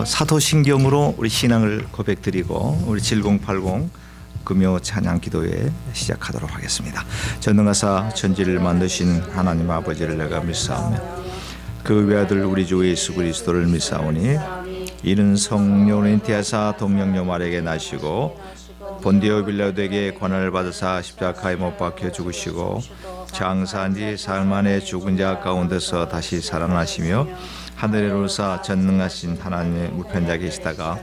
사도신경으로 우리 신앙을 고백드리고 우리 7080 금요 찬양 기도회 시작하도록 하겠습니다. 전능하사 천지를 만드신 하나님 아버지를 내가 믿사오며 그 외아들 우리 주 예수 그리스도를 믿사오니 이는 성령을 인티하사 동령녀 마리아에게 나시고 본디오 빌라도에게 권한을 받으사 십자가에 못 박혀 죽으시고 장사한 지 사흘 만에 죽은 자 가운데서 다시 살아나시며 하늘에 오르사 전능하신 하나님의 우편자 계시다가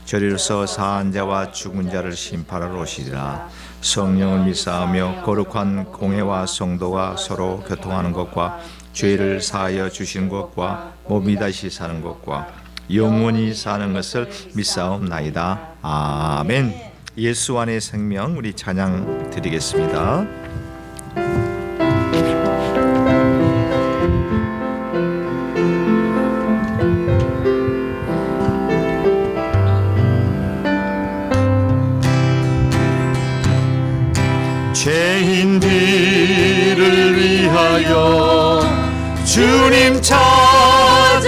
저리로서 사한 자와 죽은 자를 심판하러 오시리라. 성령을 믿사오며 거룩한 공회와 성도가 서로 교통하는 것과 죄를 사하여 주시는 것과 몸이 다시 사는 것과 영원히 사는 것을 믿사옵나이다. 아멘. 예수 안의 생명, 우리 찬양 드리겠습니다. 죄인들을 위하여 주님 찾아오셨네.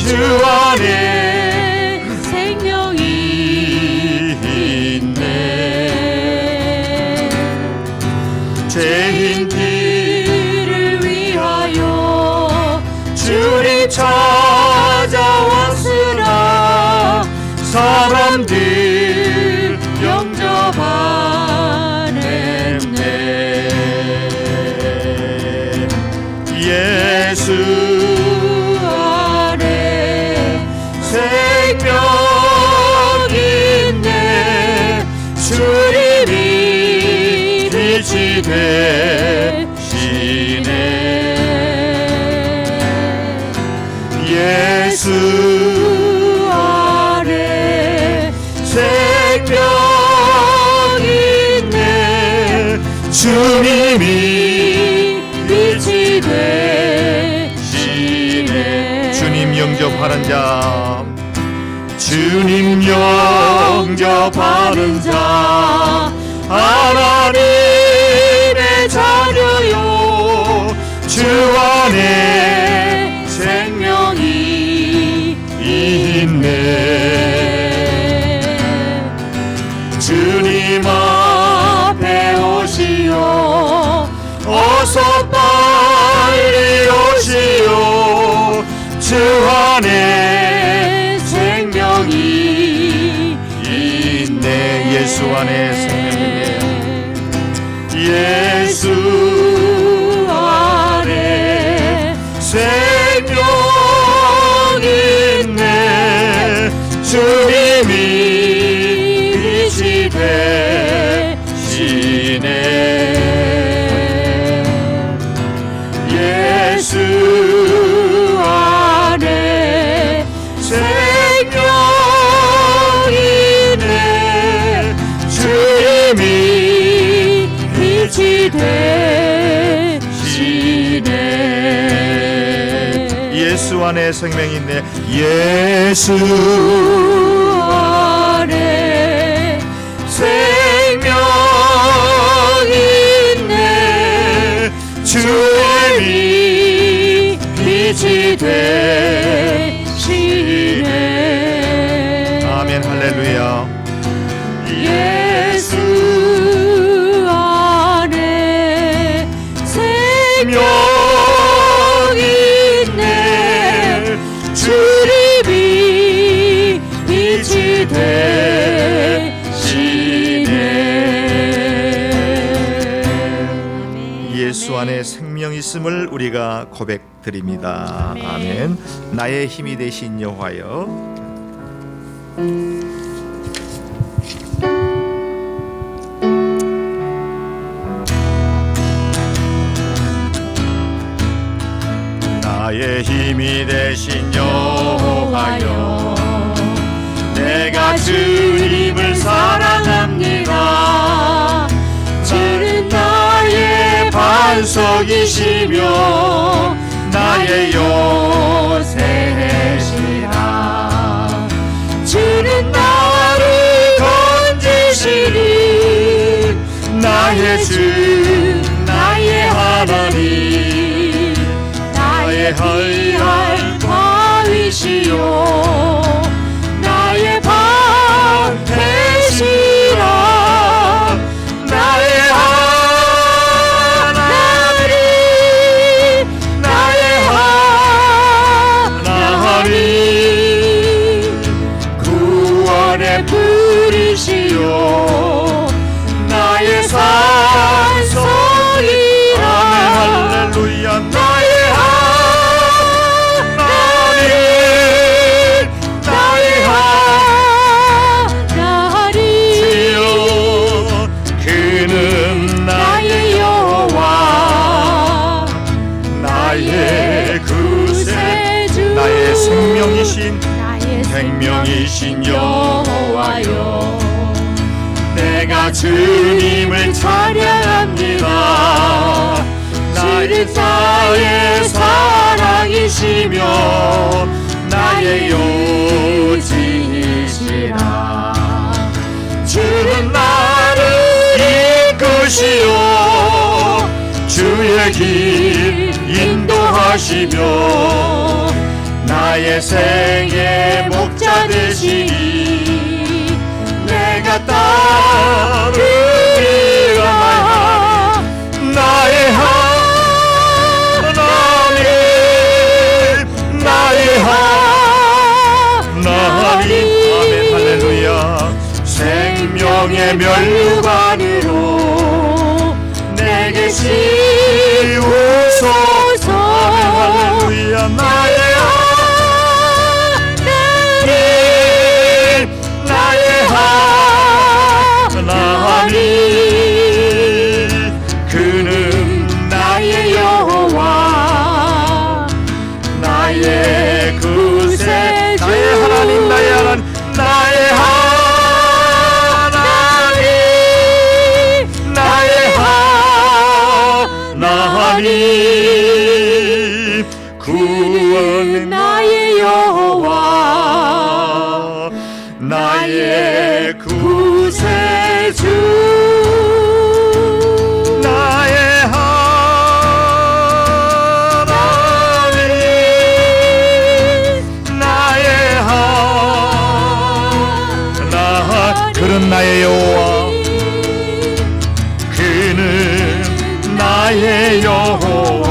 주 안에 생명이 있네. 죄인들을 위하여 주님 찾아왔으나 사람들 영접하냈네. 예수 안에 생명 있네. 주님이 빛이 되시네. 예수 안에 생명 있네. 주님이 빛이 되시네. 주님 영접하는 자, 주님 영접하는 자, 하나님의 자녀요. 주 안에 생명이 있네. 주님 앞에 오시오. 어서 빨리 오시오. 주 안에 생명이 있네. 예수 안에 생명이 있네. 예수 안에 생명 있네. 주님이 빛이 되시네. 예수 안에 생명 있네. 주님이 빛이 되시네. 예수 안에 생명이 있네. 예수 안에 생명 있네. 주님이 빛이 되시네. 아멘. 할렐루야. 예수 안에 생명 있네. 주님이 빛이 되시네. 예수 안에 생명 있음을 우리가 고백드립니다. 아멘. 나의 힘이 되신 여호와여. 나의 힘이 되신 여호와여, 내가 주님을 사랑합니다. 주는 나의 반석이시며 나의 요새시라. 주는 나를 건지시니 나의 주 나의 하나님, 나의 의할 바위 부르시오 나의 방 되시라 나의 하나님 나의 하나님 구원의 불이시오 나의 산소이라 할렐루야 나의 하나님 나의 하나님 주여 그는 나의 여호와 나의 구세주 나의 생명이신 나의 생명이신 여호와여 내가 주님을 찬양합니다 주는 나의 사랑이시며 나의 요지이시라 주는 나를 이끄시오 주의 길 인도하시며 나의 생의 목자 되시니 내가 따르리라 나의 하나님 나의 하나님 아멘 할렐루야 생명의 멸관으로 내게 씌우소서 할렐루야 나의 하나님 그는 나의 여호와 나의 구세주 나의 하나님 나의 하나님 나의 하나님 나의 하나님 구원 나의 여호와 나의 구세주 나의 하나님 나의 하나님 그는 나의 여호와 그는 나의 여호와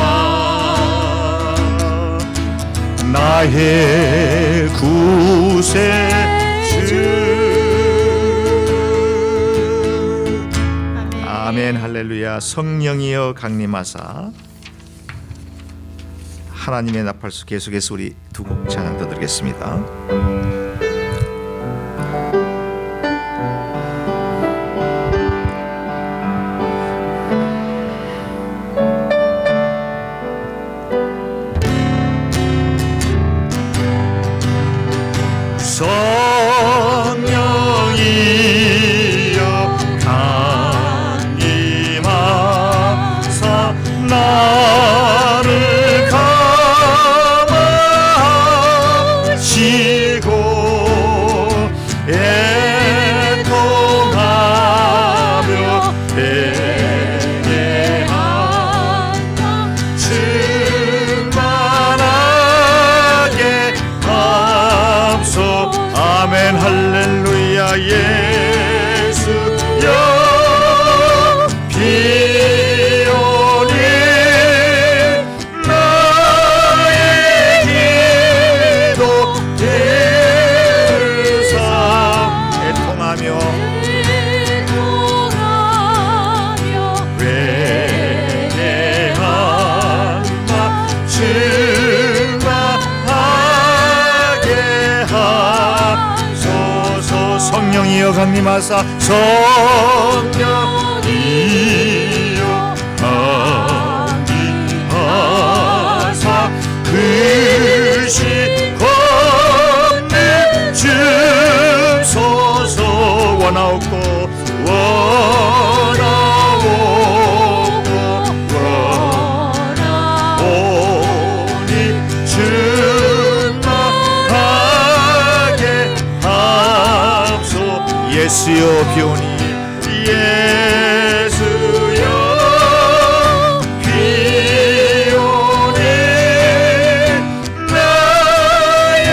나의 구세주 아멘 할렐루야 성령이여 강림하사 하나님의 나팔수 계속해서 우리 두 곡 찬양 더 드리겠습니다. 성령이여 강림하사 나를 감하시고 애통하며 배회하나 충만하게 감소 아멘 할렐루야 예수여 비오니 나의 기도 들으사 애통하며 회개하나 충만하게 하소서 성령이여 강림하사 성령이여 강림하사 그시 권능 주소서 원하옵고 원하옵니 충만하게 합소 예수여 비오니 예수여 비오니 나의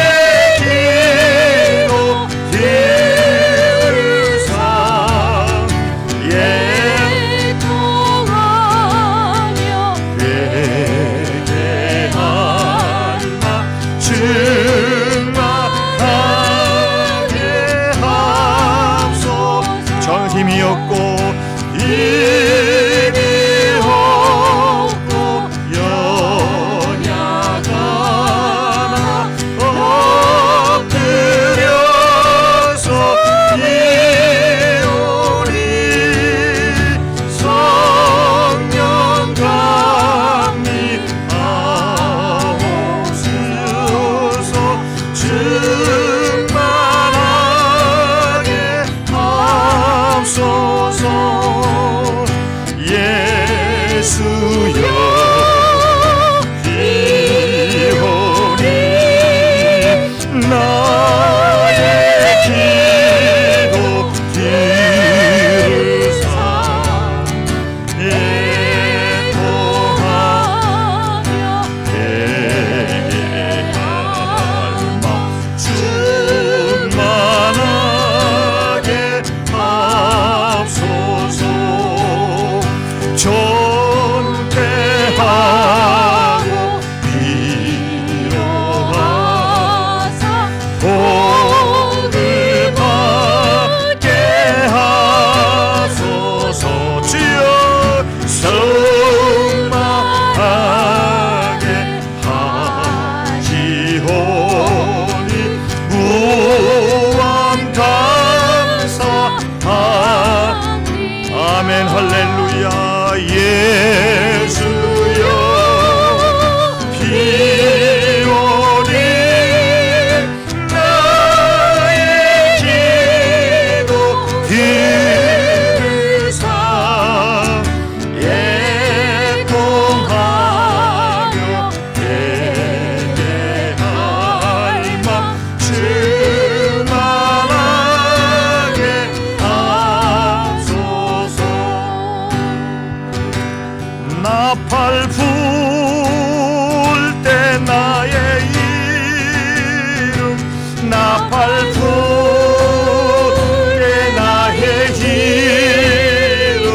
나팔부대 나의 이름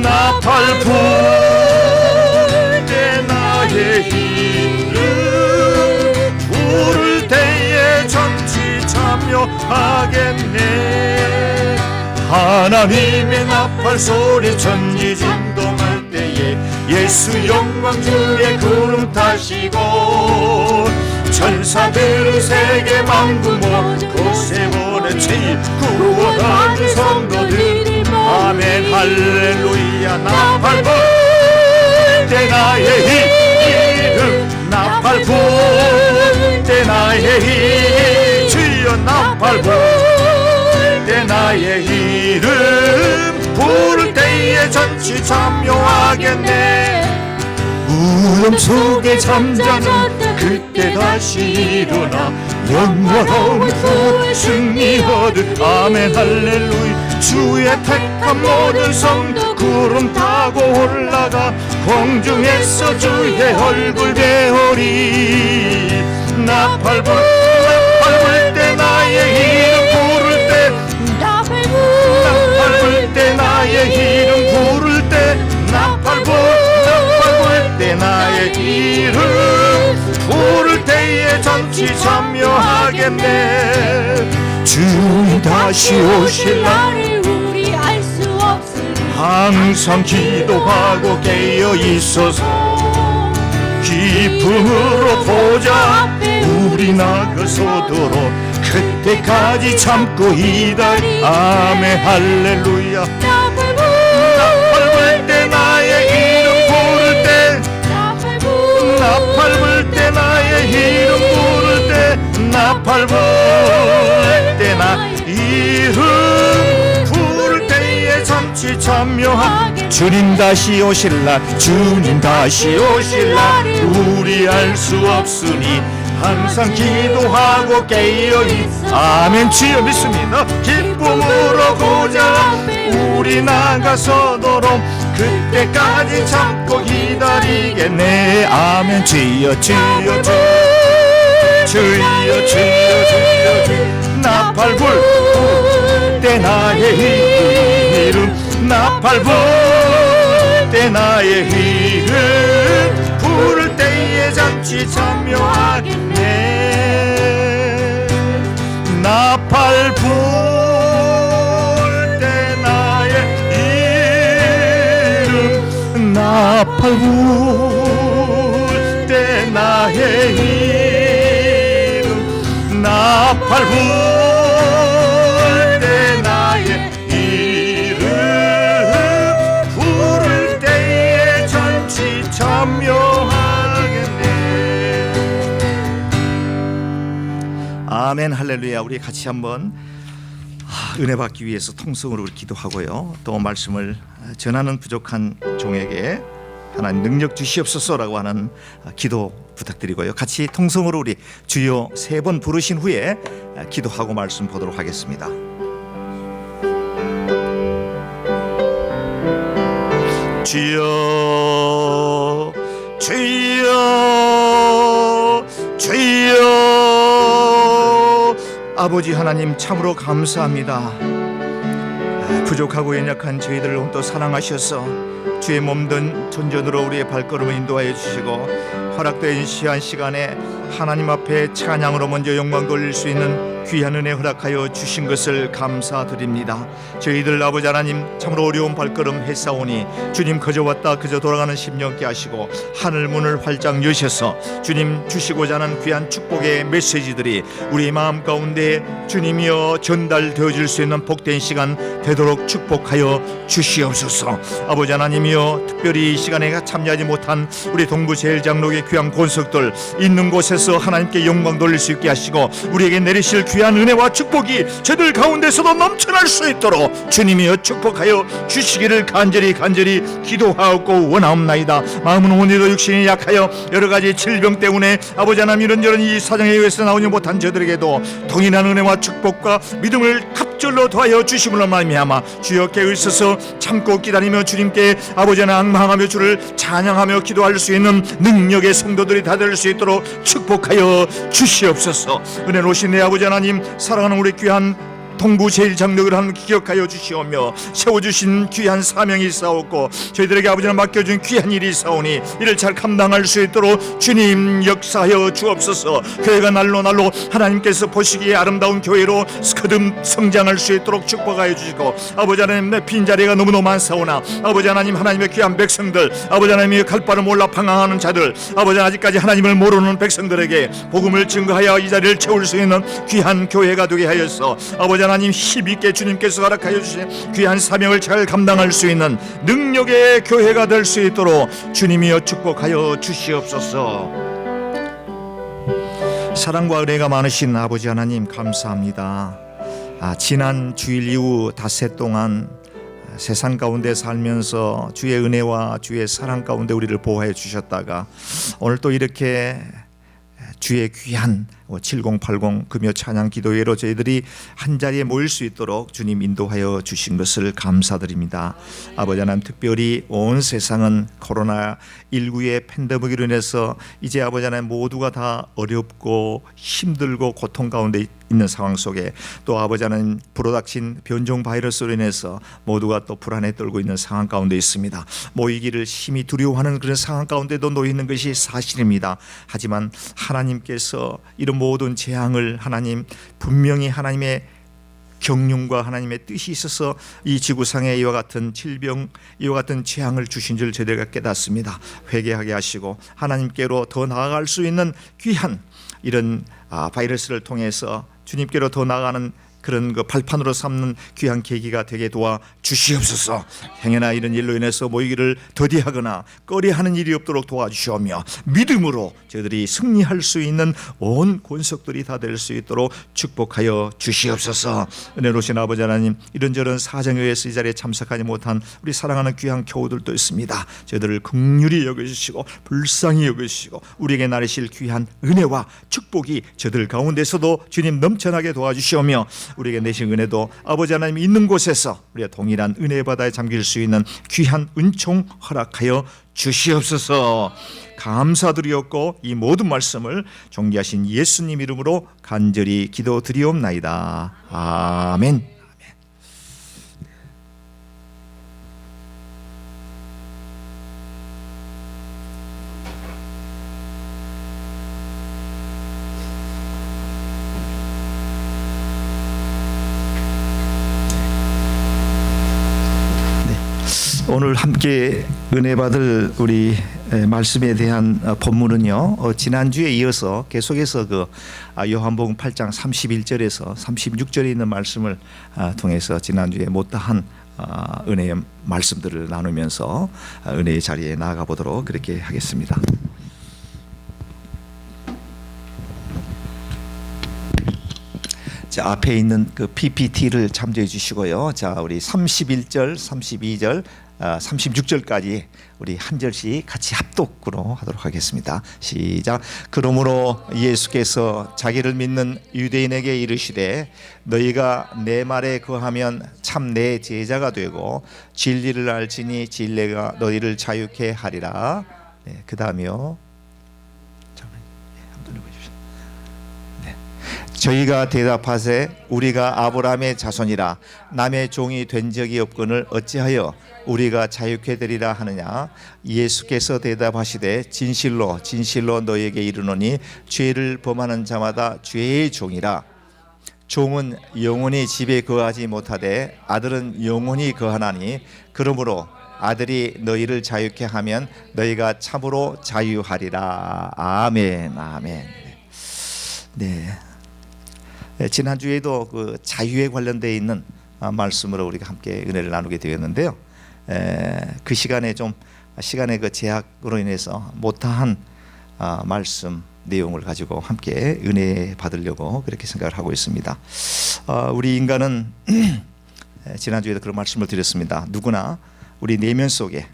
나팔부대 나의 이름 부를 때에 전치 참여하겠네 하나님의 나팔 소리 천지 진동할 때에 예수 영광 중에 구름 타시고 천사들은 세계 만국 모든 곳에 보내지 구원하는 성도들 아멘 할렐루야 나팔 불때 나의 이름 나팔 불때 나의 이름 주여 나팔 불때 나의 이름 부를 때에 전치 참여하겠네 구름 속에 잠자는 그때 다시 일어나 영원한 구원 승리 얻을 아멘 할렐루야 주의 택한 모든 성도 구름 타고 올라가 공중에서 주의 얼굴 배우리 나팔 불 때 나의 이름 부를 때 나팔 불 때 나의 이름 부를 때 나팔 불 때 나의 이름 부를 때에 전치 참여하겠네 주님 다시 오실 날을 우리 알 수 없으니 항상 기도하고 깨어 있어서 기쁨으로 보자 우리 나가서도록 그때까지 참고 기다리 아멘 할렐루야 나팔 불 때 나의 이름 부를 때 나팔 불 때 나의 이름 부를 때 나팔 불 때 나의 이름 부를 때에 잠시 참여한 주님 다시 오실 날 주님 다시 오실 날 우리 알 수 없으니 항상 기도하고 깨어 있어 아멘 주여 믿습니다 기쁨으로 고자 우리 나가서도록 그때까지 참고 기다리겠네 아멘 주여 주여 주여 주여 나팔 불 때 나의 이름 나팔 불 때 나의 이름 부를 때에 잠시 참여하겠네 나팔 불 때 나의 이름 나팔 불 때 나의 이름 나팔 불 때 나의 이름 부를 때에 전치 참여하겠네 아멘 할렐루야 우리 같이 한번 은혜 받기 위해서 통성으로 우리 기도하고요 또 말씀을 전하는 부족한 종에게 하나님 능력 주시옵소서라고 하는 기도 부탁드리고요 같이 통성으로 우리 주여 3번 부르신 후에 기도하고 말씀 보도록 하겠습니다 주여 주여 주여 아버지 하나님 참으로 감사합니다 부족하고 연약한 저희들을 홈또 사랑하셔서 주의 몸된 존전으로 우리의 발걸음을 인도하여 주시고 허락된 시한 시간에 하나님 앞에 찬양으로 먼저 영광 돌릴 수 있는 귀한 은혜 허락하여 주신 것을 감사드립니다 저희들 아버지 하나님 참으로 어려운 발걸음 했사오니 주님 그저 왔다 그저 돌아가는 심령케 하시고 하늘 문을 활짝 여셔서 주님 주시고자 하는 귀한 축복의 메시지들이 우리 마음 가운데 주님이여 전달되어질 수 있는 복된 시간 되도록 축복하여 주시옵소서 아버지 하나님이여 특별히 이 시간에 참여하지 못한 우리 동부제일장로의 귀한 권속들 있는 곳에서 하나님께 영광 돌릴 수 있게 하시고 우리에게 내리실 귀한 은혜와 축복이 저들 가운데서도 넘쳐날 수 있도록 주님이여 축복하여 주시기를 간절히 기도하고 원하옵나이다 마음은 오늘도 육신이 약하여 여러가지 질병 때문에 아버지 하나님 이런저런 이 사정에 의해서 나오지 못한 저들에게도 동일한 은혜와 축복과 믿음을 적절로 더하여 주심으로 말미암아 주여 깨으소서. 참고 기다리며 주님께 아버지 낭망하며 주를 찬양하며 기도할 수 있는 능력의 성도들이 다 될 수 있도록 축복하여 주시옵소서. 은혜로우신 내 아버지 하나님, 사랑하는 우리 귀한 동부 제1장로를 하나님 기억하여 주시오며 세워주신 귀한 사명이 있사옵고 저희들에게 아버지는 맡겨준 귀한 일이 있사오니 이를 잘 감당할 수 있도록 주님 역사하여 주옵소서. 교회가 날로 하나님께서 보시기에 아름다운 교회로 거듭 성장할 수 있도록 축복하여 주시고 아버지 하나님, 내 빈자리가 너무너무 많사오나 아버지 하나님, 하나님의 귀한 백성들, 아버지 하나님이 갈 바를 몰라 방황하는 자들, 아버지 아직까지 하나님을 모르는 백성들에게 복음을 증거하여 이 자리를 채울 수 있는 귀한 교회가 되게 하여서 아버지 하나님, 힘있게 주님께서 허락하여 주신 귀한 사명을 잘 감당할 수 있는 능력의 교회가 될 수 있도록 주님이여 축복하여 주시옵소서. 사랑과 은혜가 많으신 아버지 하나님, 감사합니다. 지난 주일 이후 닷새 동안 세상 가운데 살면서 주의 은혜와 주의 사랑 가운데 우리를 보호해 주셨다가 오늘 또 이렇게 주의 귀한 7080 금요 찬양 기도회로 저희들이 한자리에 모일 수 있도록 주님 인도하여 주신 것을 감사드립니다. 아버지 하나님, 특별히 온 세상은 코로나19의 팬데믹으로 인해서 이제 아버지 하나님 모두가 다 어렵고 힘들고 고통 가운데 있는 상황 속에 또 아버지 하나님 불어닥친 변종 바이러스로 인해서 모두가 또 불안에 떨고 있는 상황 가운데 있습니다. 모이기를 심히 두려워하는 그런 상황 가운데도 놓여 있는 것이 사실입니다. 하지만 하나님께서 이런 모든 재앙을 하나님 분명히 하나님의 경륜과 하나님의 뜻이 있어서 이 지구상에 이와 같은 질병, 이와 같은 재앙을 주신 줄 저희가 깨닫습니다. 회개하게 하시고 하나님께로 더 나아갈 수 있는 귀한 이런 바이러스를 통해서 주님께로 더 나아가는 그런 그 발판으로 삼는 귀한 계기가 되게 도와 주시옵소서. 행여나 이런 일로 인해서 모이기를 더디하거나 꺼려하는 일이 없도록 도와주시오며 믿음으로 저희들이 승리할 수 있는 온 권속들이 다 될 수 있도록 축복하여 주시옵소서. 은혜로우신 아버지 하나님, 이런저런 사정에 의해서 이 자리에 참석하지 못한 우리 사랑하는 귀한 교우들도 있습니다. 저희들을 긍휼히 여겨주시고 불쌍히 여겨주시고 우리에게 나르실 귀한 은혜와 축복이 저들 가운데서도 주님 넘쳐나게 도와주시오며 우리에게 내신 은혜도 아버지 하나님 있는 곳에서 우리가 동일한 은혜 바다에 잠길 수 있는 귀한 은총 허락하여 주시옵소서. 감사드리옵고 이 모든 말씀을 존귀하신 예수님 이름으로 간절히 기도드리옵나이다. 아멘. 오늘 함께 은혜 받을 우리 말씀에 대한 본문은요, 지난주에 이어서 계속해서 그 요한복음 8장 31절에서 36절에 있는 말씀을 통해서 지난주에 못다한 은혜의 말씀들을 나누면서 은혜의 자리에 나아가 보도록 그렇게 하겠습니다. 자, 앞에 있는 그 PPT를 참조해 주시고요. 자, 우리 31절, 32절, 36절까지 우리 한 절씩 같이 합독으로 하도록 하겠습니다. 시작. 그러므로 예수께서 자기를 믿는 유대인에게 이르시되 너희가 내 말에 거하면 참 내 제자가 되고 진리를 알지니 진리가 너희를 자유케 하리라. 네, 그 다음이요. 저희가 대답하세 우리가 아브라함의 자손이라 남의 종이 된 적이 없거늘 어찌하여 우리가 자유케 되리라 하느냐. 예수께서 대답하시되 진실로 진실로 너희에게 이르노니 죄를 범하는 자마다 죄의 종이라. 종은 영원히 집에 거하지 못하되 아들은 영원히 거하나니 그러므로 아들이 너희를 자유케 하면 너희가 참으로 자유하리라. 아멘. 아멘. 네. 지난주에도 그 자유에 관련되어 있는 말씀으로 우리가 함께 은혜를 나누게 되었는데요. 그 시간에 좀 시간의 그 제약으로 인해서 못다한 말씀 내용을 가지고 함께 은혜 받으려고 그렇게 생각을 하고 있습니다. 우리 인간은 지난주에도 그런 말씀을 드렸습니다. 누구나 우리 내면 속에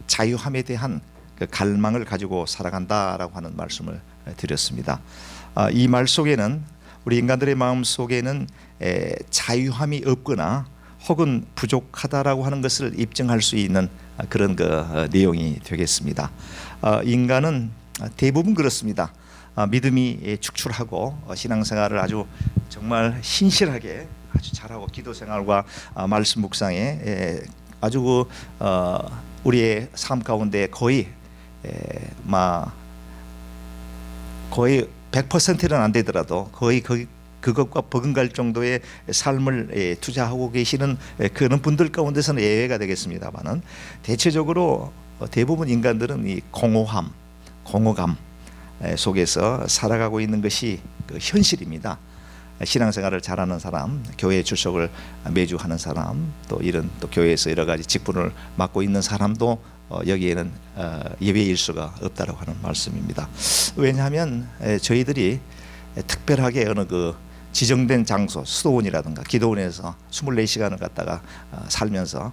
자유함에 대한 그 갈망을 가지고 살아간다라고 하는 말씀을 드렸습니다. 이 말 속에는 우리 인간들의 마음 속에는 자유함이 없거나 혹은 부족하다라고 하는 것을 입증할 수 있는 그런 내용이 되겠습니다. 인간은 대부분 그렇습니다. 믿음이 축출하고 신앙생활을 아주 정말 신실하게 아주 잘하고 기도 생활과 말씀 묵상에 아주 우리의 삶 가운데 거의 100%는 안 되더라도 거의 그것과 버금갈 정도의 삶을 투자하고 계시는 그런 분들 가운데서는 예외가 되겠습니다만은 대체적으로 대부분 인간들은 이 공허감 속에서 살아가고 있는 것이 현실입니다. 신앙생활을 잘하는 사람, 교회 출석을 매주 하는 사람, 또 이런 또 교회에서 여러 가지 직분을 맡고 있는 사람도 여기에는 예외일 수가 없다라고 하는 말씀입니다. 왜냐하면 저희들이 특별하게 어느 지정된 장소, 수도원이라든가 기도원에서 24시간을 갖다가 살면서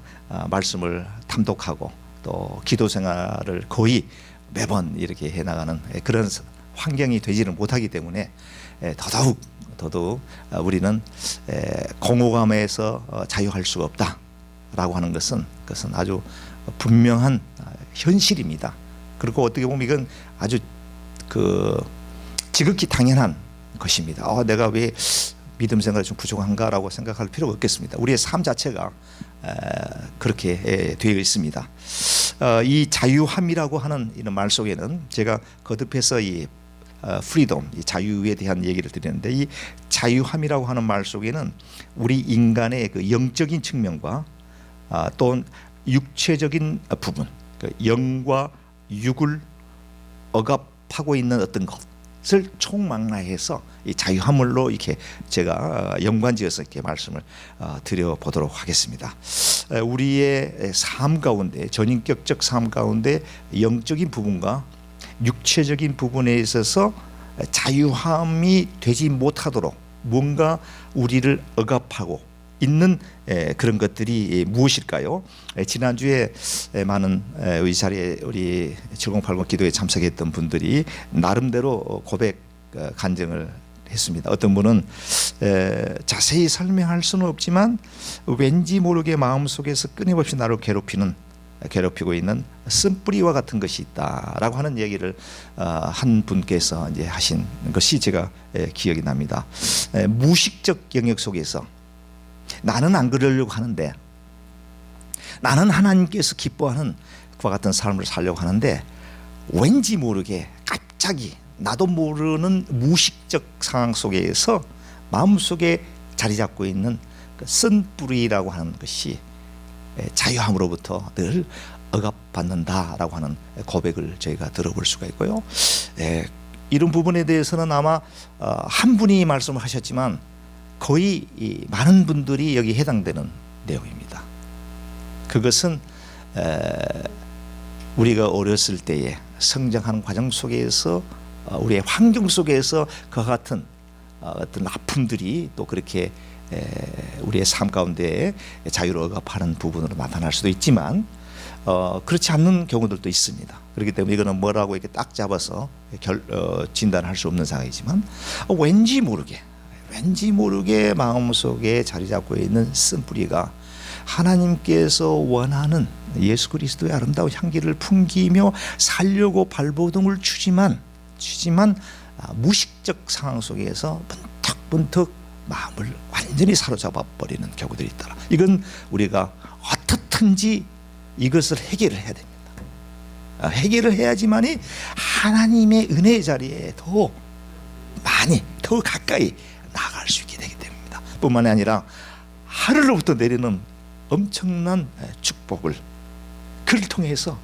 말씀을 담독하고 또 기도 생활을 거의 매번 이렇게 해나가는 그런 환경이 되지는 못하기 때문에 더더욱 우리는 공허감에서 자유할 수가 없다라고 하는 것은 그것은 아주 분명한 현실입니다. 그리고 어떻게 보면 이건 아주 지극히 당연한 것입니다. 내가 왜 믿음 생활이 좀 부족한가라고 생각할 필요가 없겠습니다. 우리의 삶 자체가 그렇게 되어 있습니다. 이 자유함이라고 하는 이런 말 속에는 제가 거듭해서 이 프리덤, 이 자유에 대한 얘기를 드리는데 이 자유함이라고 하는 말 속에는 우리 인간의 영적인 측면과 또 육체적인 부분, 영과 육을 억압하고 있는 어떤 것을 총망라해서 이 자유함으로 이렇게 제가 연관지어서 이렇게 말씀을 드려보도록 하겠습니다. 우리의 삶 가운데, 전인격적 삶 가운데 영적인 부분과 육체적인 부분에 있어서 자유함이 되지 못하도록 뭔가 우리를 억압하고 있는 그런 것들이 무엇일까요? 지난주에 많은 이 자리에 우리 7080 기도에 참석했던 분들이 나름대로 고백 간증을 했습니다. 어떤 분은 자세히 설명할 수는 없지만 왠지 모르게 마음속에서 끊임없이 나를 괴롭히고 있는 쓴뿌리와 같은 것이 있다라고 하는 얘기를 한 분께서 이제 하신 것이 제가 기억이 납니다. 무식적 영역 속에서 나는 안 그러려고 하는데, 나는 하나님께서 기뻐하는 그와 같은 삶을 살려고 하는데 왠지 모르게 갑자기 나도 모르는 무식적 상황 속에서 마음속에 자리 잡고 있는 그 쓴뿌리라고 하는 것이 자유함으로부터 늘 억압받는다라고 하는 고백을 저희가 들어볼 수가 있고요. 이런 부분에 대해서는 아마 한 분이 말씀을 하셨지만 거의 많은 분들이 여기 해당되는 내용입니다. 그것은 우리가 어렸을 때에 성장하는 과정 속에서 우리의 환경 속에서 그와 같은 어떤 아픔들이 또 그렇게 우리의 삶 가운데 자유를 억압하는 부분으로 나타날 수도 있지만 그렇지 않는 경우들도 있습니다. 그렇기 때문에 이거는 뭐라고 이렇게 딱 잡아서 진단할 수 없는 상황이지만 왠지 모르게 마음속에 자리 잡고 있는 쓴뿌리가 하나님께서 원하는 예수 그리스도의 아름다운 향기를 풍기며 살려고 발버둥을 치지만 무식적 상황 속에서 문득 마음을 완전히 사로잡아 버리는 경우들이 있다. 이건 우리가 어떻든지 이것을 해결을 해야 됩니다. 해결을 해야지만이 하나님의 은혜의 자리에 더 많이 더 가까이 나아갈 수 있게 되기 때문입니다. 뿐만 아니라 하늘로부터 내리는 엄청난 축복을 그를 통해서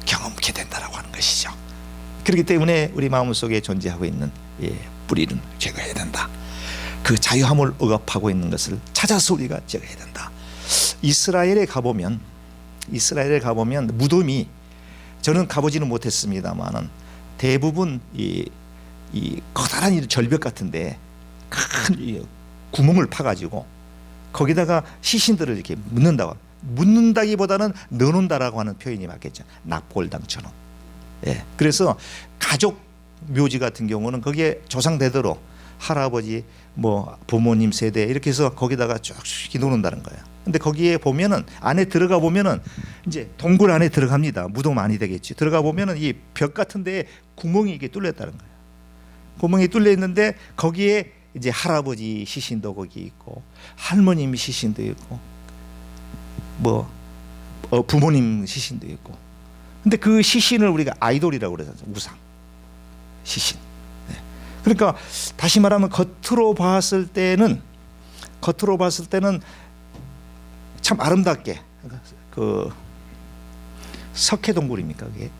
경험하게 된다라고 하는 것이죠. 그렇기 때문에 우리 마음속에 존재하고 있는 뿌리는 제거해야 된다. 그 자유함을 억압하고 있는 것을 찾아서 우리가 제거해야 된다. 이스라엘에 가보면 무덤이, 저는 가보지는 못했습니다만은 대부분 이 커다란 절벽 같은데 큰 구멍을 파가지고 거기다가 시신들을 이렇게 묻는다기보다는 넣어놓는다라고 하는 표현이 맞겠죠. 납골당처럼. 그래서 가족 묘지 같은 경우는 거기에 조상대대로 할아버지 뭐 부모님 세대 이렇게 해서 거기다가 쭉쭉 놓는다는 거예요. 근데 거기에 보면은 안에 들어가 보면은 이제 동굴 안에 들어갑니다. 무덤 많이 되겠지. 들어가 보면은 이 벽 같은 데에 구멍이 이게 뚫렸다는 거예요. 구멍이 뚫려 있는데 거기에 이제 할아버지 시신도 거기 있고 할머님 시신도 있고 뭐 부모님 시신도 있고. 근데 그 시신을 우리가 아이돌이라고 그러잖아요. 우상 시신. 네. 그러니까 다시 말하면 겉으로 봤을 때는 참 아름답게 그 석회동굴입니까 그게?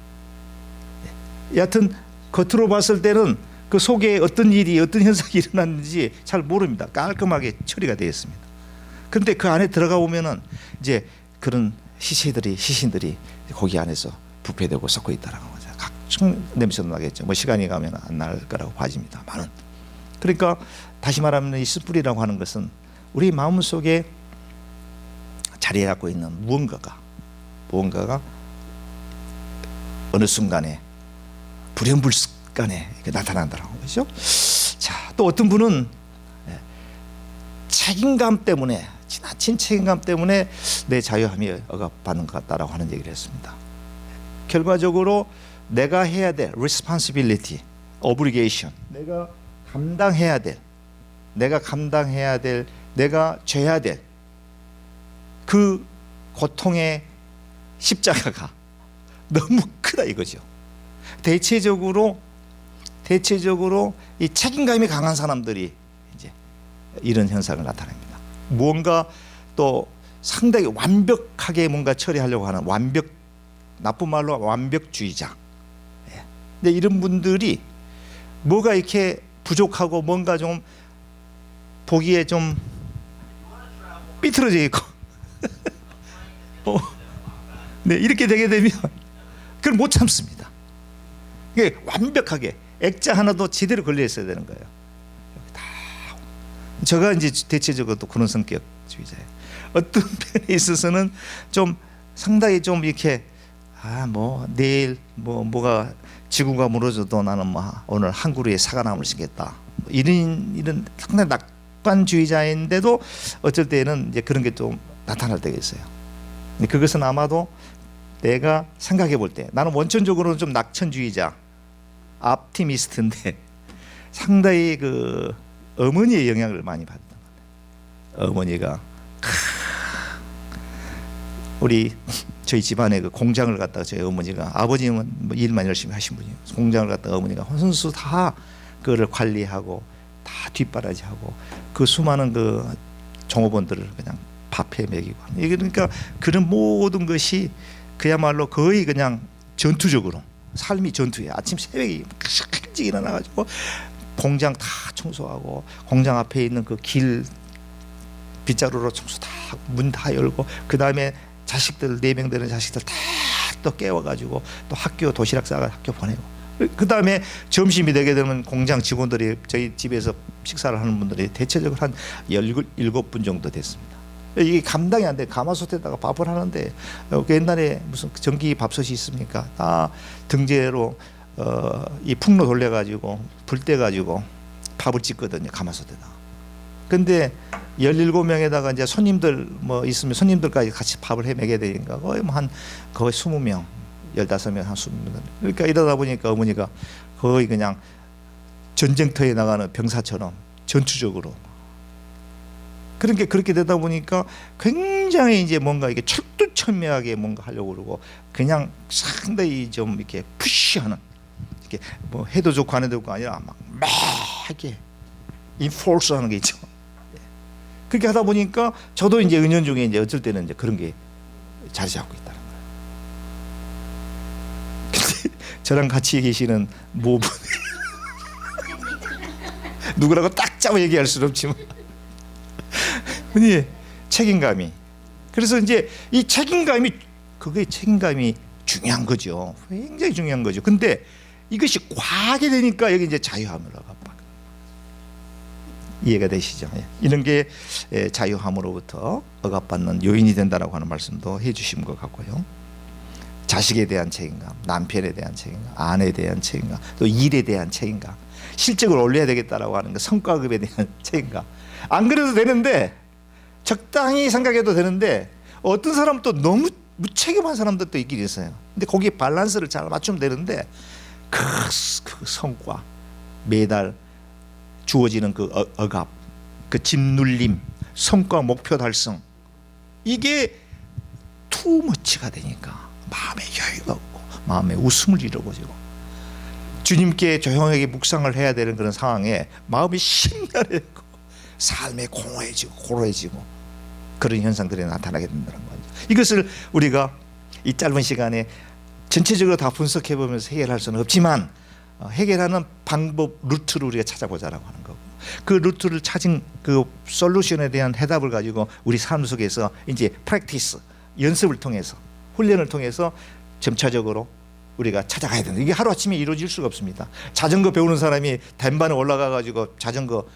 네. 여하튼 겉으로 봤을 때는 그 속에 어떤 일이 어떤 현상이 일어났는지 잘 모릅니다. 깔끔하게 처리가 되어 있습니다. 그런데 그 안에 들어가 보면은 이제 그런 시신들이 거기 안에서 부패되고 썩고 있다라는 거죠. 각종 냄새도 나겠죠. 뭐 시간이 가면 안 날 거라고 봐집니다만은. 그러니까 다시 말하면 이 숯불이라고 하는 것은 우리 마음 속에 자리해 갖고 있는 무언가가 어느 순간에 불현불순간에 나타난다는 거죠. 자, 또 어떤 분은 책임감 때문에 지나친 책임감 때문에 내 자유함이 억압받는 것 같다라고 하는 얘기를 했습니다. 결과적으로 내가 해야 될 responsibility, obligation, 내가 감당해야 될, 내가 져야 될 그 고통의 십자가가 너무 크다 이거죠. 대체적으로 이 책임감이 강한 사람들이 이제 이런 현상을 나타냅니다. 무언가 또 상당히 완벽하게 뭔가 처리하려고 하는 나쁜 말로 완벽주의자. 근데 이런 분들이 뭐가 이렇게 부족하고 뭔가 좀 보기에 좀 삐뚤어져 있고 네, 이렇게 되게 되면 그걸 못 참습니다. 이게 완벽하게 액자 하나도 제대로 걸려 있어야 되는 거예요. 제가 이제 대체적으로 또 그런 성격주의자예요. 어떤 편에 있어서는 좀 상당히 좀 이렇게 뭐 내일 뭐가 지구가 무너져도 나는 뭐 오늘 한 그루의 사과나무를 심겠다. 이런 상당히 낙관주의자인데도 어쩔 때는 이제 그런 게 좀 나타날 때가 있어요. 그것은 아마도 내가 생각해 볼 때 나는 원천적으로는 좀 낙천주의자, optimist인데 상당히 그 어머니의 영향을 많이 받는 것 같아요. 어머니가 저희 집안에 그 공장을 갖다가 저희 어머니가 아버지는 뭐 일만 열심히 하신 분이에요. 공장을 갖다가 어머니가 혼수 다 그거를 관리하고 다 뒷바라지하고 그 수많은 그 종업원들을 그냥 밥해 먹이고 이게 그러니까 그런 모든 것이 그야말로 거의 그냥 전투적으로 삶이 전투예요. 아침 새벽에 일찍 일어나가지고 공장 다 청소하고 공장 앞에 있는 그 길 빗자루로 청소 다 문 다 열고 그 다음에 자식들 4명 되는 자식들 다 또 깨워가지고 또 학교 도시락 싸가 학교 보내고 그 다음에 점심이 되게 되면 공장 직원들이 저희 집에서 식사를 하는 분들이 대체적으로 한 17분 정도 됐습니다. 이게 감당이 안 돼. 가마솥에다가 밥을 하는데 옛날에 무슨 전기 밥솥이 있습니까? 다 등재로 이 풍로 돌려가지고 불 떼가지고 밥을 짓거든요. 가마솥에다. 근데 17명에다가 이제 손님들 뭐 있으면 손님들까지 같이 밥을 해 먹여야 되니까 거의 20명, 15명, 한 20명. 그러니까 이러다 보니까 어머니가 거의 그냥 전쟁터에 나가는 병사처럼 전투적으로. 그러니까 그렇게 되다 보니까 굉장히 이제 뭔가 이게 철두철미하게 뭔가 하려고 그러고 그냥 상당히 좀 이렇게 푸시하는 이렇게 뭐 해도 좋고 안 해도 좋고 아니라 막 이렇게 인포스하는 게 있죠. 그렇게 하다 보니까 저도 이제 은연중에 이제 어쩔 때는 이제 그런 게 자리 잡고 있다는 거예요. 근데 저랑 같이 계시는 모분 누구라고 딱 잡아 얘기할 수는 없지만 흔히 책임감이 그래서 이제 이 책임감이 중요한 거죠. 굉장히 중요한 거죠. 근데 이것이 과하게 되니까 여기 이제 자유함으로 가빠. 이해가 되시죠? 이런 게 자유함으로부터 억압받는 요인이 된다라고 하는 말씀도 해주신 것 같고요. 자식에 대한 책임감, 남편에 대한 책임감, 아내에 대한 책임감, 또 일에 대한 책임감, 실적을 올려야 되겠다라고 하는 그 성과급에 대한 책임감. 안 그래도 되는데, 적당히 생각해도 되는데, 어떤 사람은 또 너무 무책임한 사람들도 있긴 있어요. 근데 거기에 밸런스를 잘 맞추면 되는데, 그 성과, 매달 주어지는 그 억압, 그 짓눌림, 성과 목표 달성, 이게 투머치가 되니까 마음에 여유가 없고 마음에 웃음을 잃어버리고, 주님께 조용하게 묵상을 해야 되는 그런 상황에 마음이 심란해지고 삶에 공허해지고 고로해지고 그런 현상들이 나타나게 된다는 거죠. 이것을 우리가 이 짧은 시간에 전체적으로 다 분석해 보면서 해결할 수는 없지만, 해결하는 방법, 루트를 우리가 찾아보자라고 하는 거고, 그 루트를 찾은 그 솔루션에 대한 해답을 가지고 우리 삶 속에서 이제 프랙티스, 연습을 통해서, 훈련을 통해서 점차적으로 우리가 찾아가야 된다. 이게 하루아침에 이루어질 수가 없습니다. 자전거 배우는 사람이 댄반에 올라가 가지고 자전거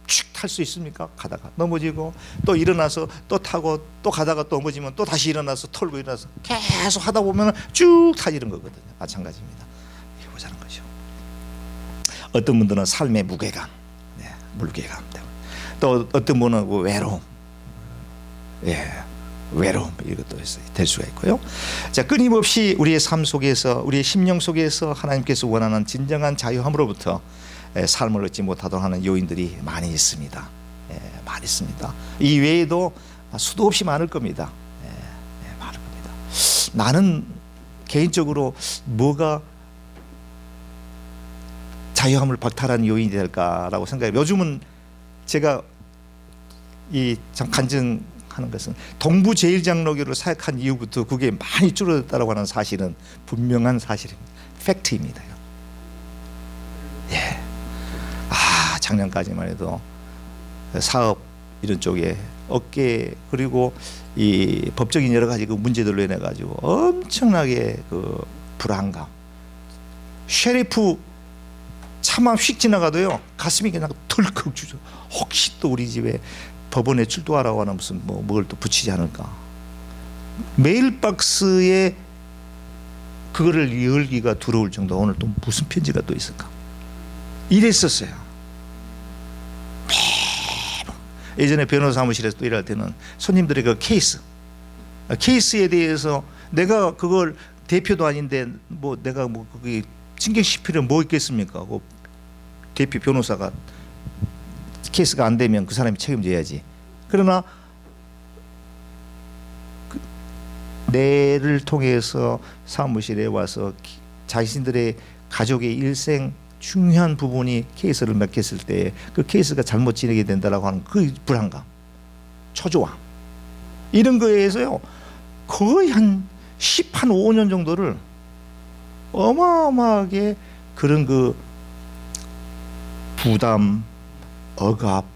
쭉 탈 수 있습니까? 가다가 넘어지고 또 일어나서 또 타고 또 가다가 또 넘어지면 또 다시 일어나서 털고 일어나서 계속 하다 보면 쭉 타지는 거거든요. 마찬가지입니다. 해보자는 거죠. 어떤 분들은 삶의 무게감, 무게감 때문에, 또 어떤 분은 외로움, 외로움, 이것도 될 수가 있고요. 자, 끊임없이 우리의 삶 속에서, 우리의 심령 속에서 하나님께서 원하는 진정한 자유함으로부터 삶을 얻지 못하도록 하는 요인들이 많이 있습니다. 많이 있습니다. 이 외에도 수도 없이 많을 겁니다. 많을 겁니다. 나는 개인적으로 뭐가 자유함을 박탈하는 요인이 될까라고 생각해요. 요즘은 제가 이 참 간증하는 것은 동부제일장로교를 사역한 이후부터 그게 많이 줄어들었다고 하는 사실은 분명한 사실입니다. 팩트입니다. 작년까지만 해도 사업 이런 쪽에 업계, 그리고 이 법적인 여러 가지 그 문제들로 인해 가지고 엄청나게 그 불안감, 셰리프 차만 휙 지나가도요 가슴이 그냥 덜컥 주죠. 혹시 또 우리 집에 법원에 출두하라고 하는 무슨 뭘 또 붙이지 않을까. 메일박스에 그거를 열기가 두려울 정도. 오늘 또 무슨 편지가 또 있을까. 이랬었어요. 예전에 변호사 사무실에서 또 일할 때는 손님들의 그 케이스에 대해서 내가 그걸 대표도 아닌데 내가 그게 신경 쓸 필요는 뭐 있겠습니까? 그 대표 변호사가 케이스가 안 되면 그 사람이 책임져야지. 그러나 내를 통해서 사무실에 와서 자신들의 가족의 일생 중요한 부분이 케이스를 맡겼을 때 그 케이스가 잘못 진행이 된다라고 하는 그 불안감, 초조함, 이런 거에서요 거의 한 15년 정도를 어마어마하게 그런 그 부담, 억압,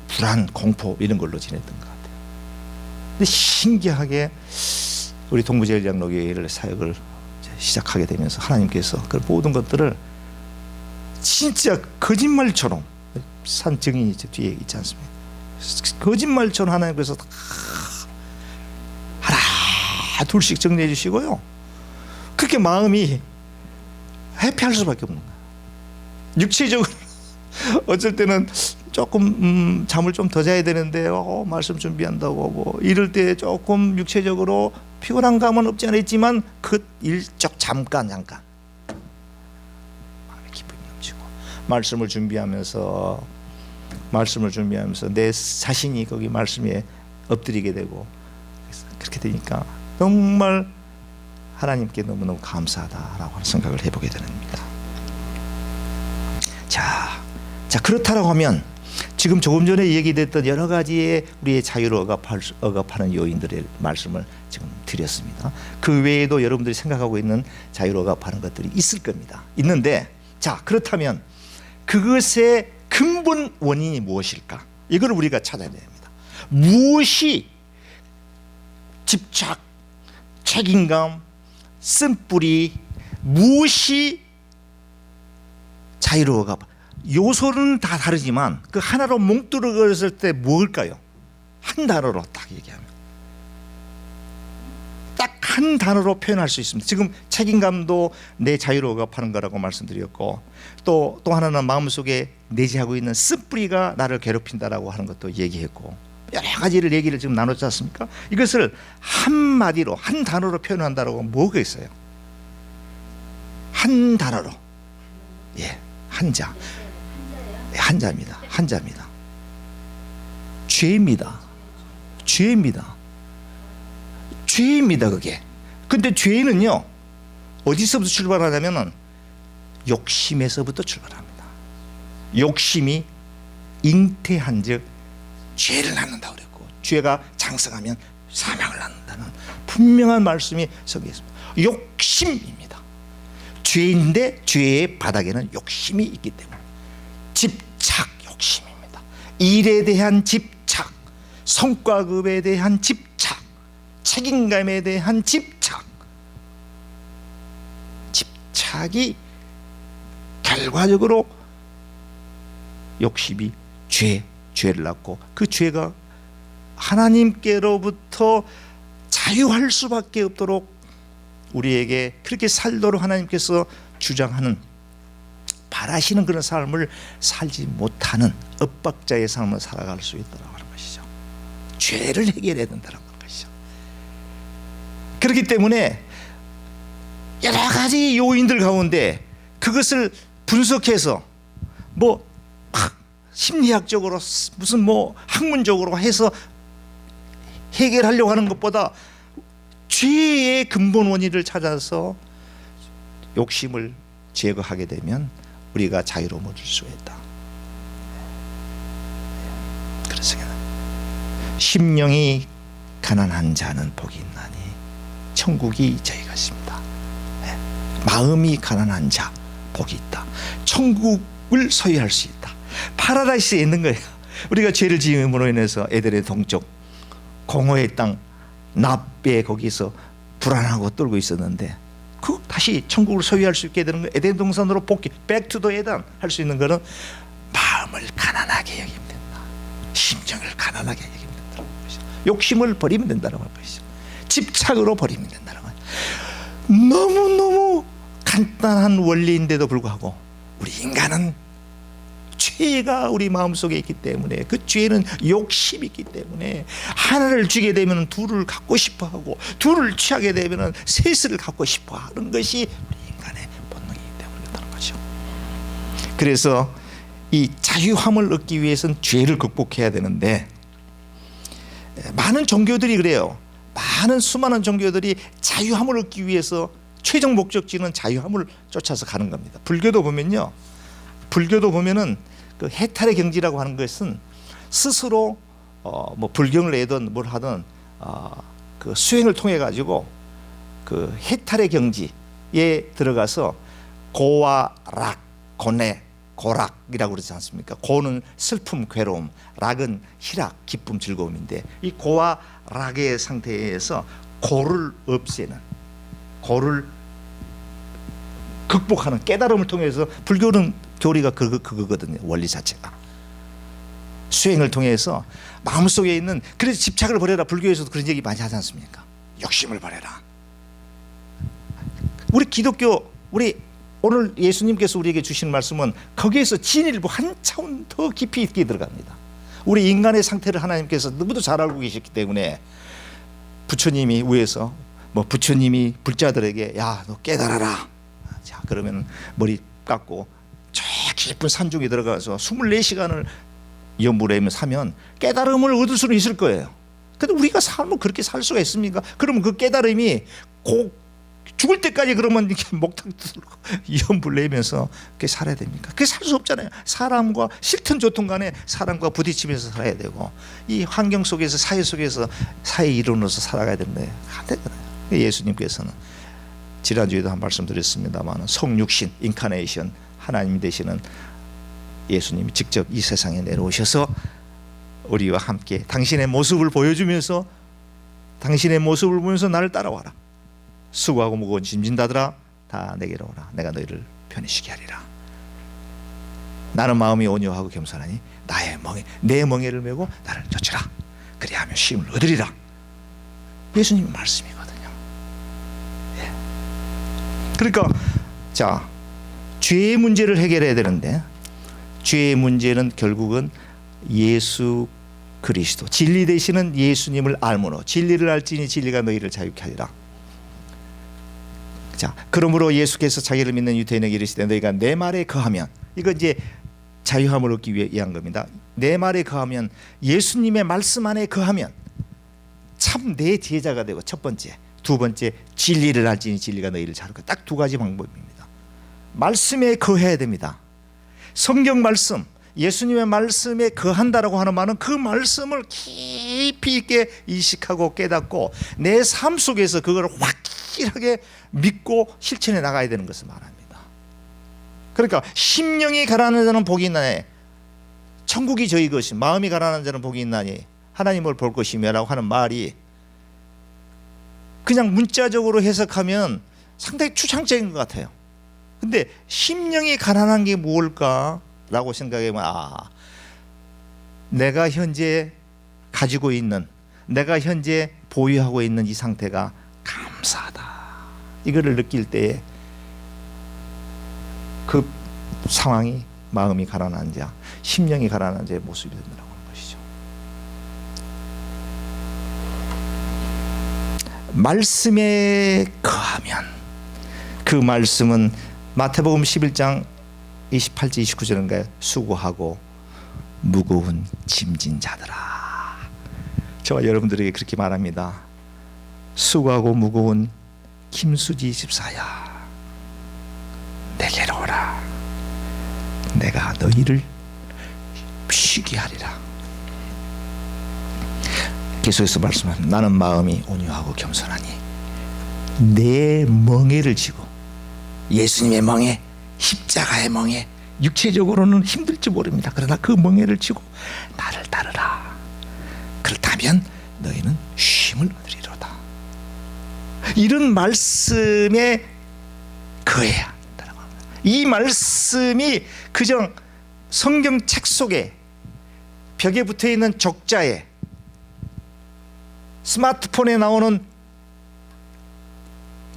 불안, 공포 이런 걸로 지냈던 것 같아요. 근데 신기하게 우리 동부제일장로교회를 사역을 시작하게 되면서 하나님께서 그 모든 것들을 진짜 거짓말처럼, 산 증인이 뒤에 있지 않습니까? 거짓말처럼 하나님께서 하나 둘씩 정리해 주시고요. 그렇게 마음이 해피할 수밖에 없는 거예요. 육체적으로 어쩔 때는 조금 잠을 좀 더 자야 되는데 말씀 준비한다고 이럴 때 조금 육체적으로 피곤한 감은 없지 않아 있지만 그 일적 잠깐 마음의 기쁨이 넘치고 말씀을 준비하면서 내 자신이 거기 말씀에 엎드리게 되고, 그렇게 되니까 정말 하나님께 너무너무 감사하다라고 하는 생각을 해보게 됩니다. 자 그렇다라고 하면 지금 조금 전에 얘기됐던 여러 가지의 우리의 자유를 억압하는 요인들의 말씀을 지금 드렸습니다. 그 외에도 여러분들이 생각하고 있는 자유를 억압하는 것들이 있을 겁니다. 있는데, 자 그렇다면 그것의 근본 원인이 무엇일까? 이걸 우리가 찾아야 됩니다. 무엇이 집착, 책임감, 쓴뿌리, 무엇이 자유를 억압? 요소는 다 다르지만 그 하나로 뭉뚱그렸을 때 뭘까요? 한 단어로 딱 얘기하면 딱 한 단어로 표현할 수 있습니다. 지금 책임감도 내 자유로 억압하는 거라고 말씀드렸고, 또 하나는 마음속에 내재하고 있는 쓴뿌리가 나를 괴롭힌다라고 하는 것도 얘기했고, 여러 가지를 얘기를 지금 나눴지 않습니까? 이것을 한마디로 한 단어로 표현한다라고 뭐가 있어요? 한 단어로, 한자, 한자입니다. 한자입니다. 죄입니다. 죄입니다. 죄입니다, 그게. 근데 죄는요, 어디서부터 출발하냐면은 욕심에서부터 출발합니다. 욕심이 잉태한 즉 죄를 낳는다고 그랬고, 죄가 장성하면 사망을 낳는다는 분명한 말씀이 섞여 있습니다. 욕심입니다. 죄인데 죄의 바닥에는 욕심이 있기 때문에 집착 욕심입니다. 일에 대한 집착, 성과급에 대한 집착, 책임감에 대한 집착. 집착이 결과적으로 욕심이 죄를 낳고, 그 죄가 하나님께로부터 자유할 수밖에 없도록 우리에게 그렇게 살도록 하나님께서 주장하는, 바라시는 그런 삶을 살지 못하는 엇박자의 삶을 살아갈 수 있다고 하는 것이죠. 죄를 해결해야 된다는 것이죠. 그렇기 때문에 여러 가지 요인들 가운데 그것을 분석해서 심리학적으로 무슨 학문적으로 해서 해결하려고 하는 것보다 죄의 근본 원인을 찾아서 욕심을 제거하게 되면 우리가 자유로워질 수 있다. 그래서 심령이 가난한 자는 복이 있나니 천국이 저희 것입니다. 마음이 가난한 자 복이 있다. 천국을 소유할 수 있다. 파라다이스에 있는 거예요. 우리가 죄를 지음으로 인해서 에덴의 동쪽 공허의 땅 납에 거기서 불안하고 떨고 있었는데, 그 다시 천국을 소유할 수 있게 되는 거, 에덴 동산으로 복귀, 백투더 에덴 할 수 있는 거는 마음을 가난하게 여기면 된다. 심정을 가난하게 여기면 된다는 것이죠. 욕심을 버리면 된다는 것이죠. 집착으로 버리면 된다는 거예요. 너무너무 간단한 원리인데도 불구하고 우리 인간은 죄가 우리 마음속에 있기 때문에, 그 죄는 욕심이 있기 때문에 하나를 쥐게 되면 둘을 갖고 싶어하고, 둘을 취하게 되면 셋을 갖고 싶어하는 것이 우리 인간의 본능이기 때문에 그렇다는 거죠. 그래서 이 자유함을 얻기 위해서는 죄를 극복해야 되는데, 많은 종교들이 그래요. 수많은 종교들이 자유함을 얻기 위해서 최종 목적지는 자유함을 쫓아서 가는 겁니다. 불교도 보면은 그 해탈의 경지라고 하는 것은 스스로 불경을 내든 뭘 하든 그 수행을 통해 가지고 그 해탈의 경지에 들어가서 고와 락, 고뇌, 고락이라고 그러지 않습니까? 고는 슬픔, 괴로움, 락은 희락, 기쁨, 즐거움인데, 이 고와 락의 상태에서 고를 없애는, 고를 극복하는 깨달음을 통해서, 불교는 교리가 그거거든요. 원리 자체가 수행을 통해서 마음속에 있는, 그래서 집착을 버려라. 불교에서도 그런 얘기 많이 하지 않습니까? 욕심을 버려라. 우리 기독교, 우리 오늘 예수님께서 우리에게 주신 말씀은 거기에서 진일보 한 차원 더 깊이 있게 들어갑니다. 우리 인간의 상태를 하나님께서 너무도 잘 알고 계셨기 때문에, 부처님이 위에서 부처님이 불자들에게 야, 너 깨달아라. 자, 그러면 머리 깎고 저 깊은 산중에 들어가서 24시간을 연불하며 사면 깨달음을 얻을 수는 있을 거예요. 근데 우리가 삶을 그렇게 살 수가 있습니까? 그러면 그 깨달음이 죽을 때까지 그러면 이렇게 목탁 들고 연불 내면서 그렇게 살아야 됩니까? 그게 살 수 없잖아요. 사람과 싫든 좋든 간에 사람과 부딪히면서 살아야 되고, 이 환경 속에서, 사회 속에서 사회 이론으로서 살아가야 되는데 안 되잖아요. 예수님께서는 지난주에도 한 말씀 드렸습니다만, 성육신, 인카네이션, 하나님 되시는 예수님이 직접 이 세상에 내려오셔서 우리와 함께 당신의 모습을 보여주면서, 당신의 모습을 보면서 나를 따라와라. 수고하고 무거운 짐진 자들아 다 내게로 오라. 내가 너희를 편히쉬게 하리라. 나는 마음이 온유하고 겸손하니 내 멍에를 메고 나를 쫓으라. 그리하면 쉼을 얻으리라. 예수님의 말씀이거든요. 그러니까 자, 죄의 문제를 해결해야 되는데 죄의 문제는 결국은 예수 그리스도, 진리 되시는 예수님을 알므로 진리를 알지니 진리가 너희를 자유케 하리라. 자, 그러므로 예수께서 자기를 믿는 유대인에게 이르시되 너희가 내 말에 거하면, 이거 이제 자유함을 얻기 위한 겁니다. 내 말에 거하면, 예수님의 말씀 안에 거하면 참 내 제자가 되고, 첫 번째. 두 번째, 진리를 알지니 진리가 너희를 자유케. 딱 두 가지 방법입니다. 말씀에 거해야 됩니다. 성경 말씀, 예수님의 말씀에 거한다라고 하는 말은 그 말씀을 깊이 있게 인식하고 깨닫고 내 삶 속에서 그걸 확실하게 믿고 실천해 나가야 되는 것을 말합니다. 그러니까 심령이 가라앉는 자는 복이 있나니 천국이 저희 것이, 마음이 가라앉는 자는 복이 있나니 하나님을 볼 것이며 라고 하는 말이 그냥 문자적으로 해석하면 상당히 추상적인 것 같아요. 근데 심령이 가난한 게 무엇일까라고 생각해보면, 내가 현재 가지고 있는, 내가 현재 보유하고 있는 이 상태가 감사하다, 이거를 느낄 때에 그 상황이 마음이 가난한 자, 심령이 가난한 자의 모습이 된다고 하는 것이죠. 말씀에 거하면, 그 말씀은 마태복음 11장 28절 29절인가요? 수고하고 무거운 짐진 자들아. 저와 여러분들에게 그렇게 말합니다. 수고하고 무거운 김수지 집사야, 내게로 오라. 내가 너희를 쉬게 하리라. 계속해서 말씀합니다. 나는 마음이 온유하고 겸손하니 내 멍에를 지고, 예수님의 멍에, 십자가의 멍에, 육체적으로는 힘들지 모릅니다. 그러나 그 멍에를 지고 나를 따르라. 그렇다면 너희는 쉼을 얻으리로다. 이런 말씀에 거해야 한다고 합니다. 이 말씀이 그저 성경책 속에 벽에 붙어있는 적자에, 스마트폰에 나오는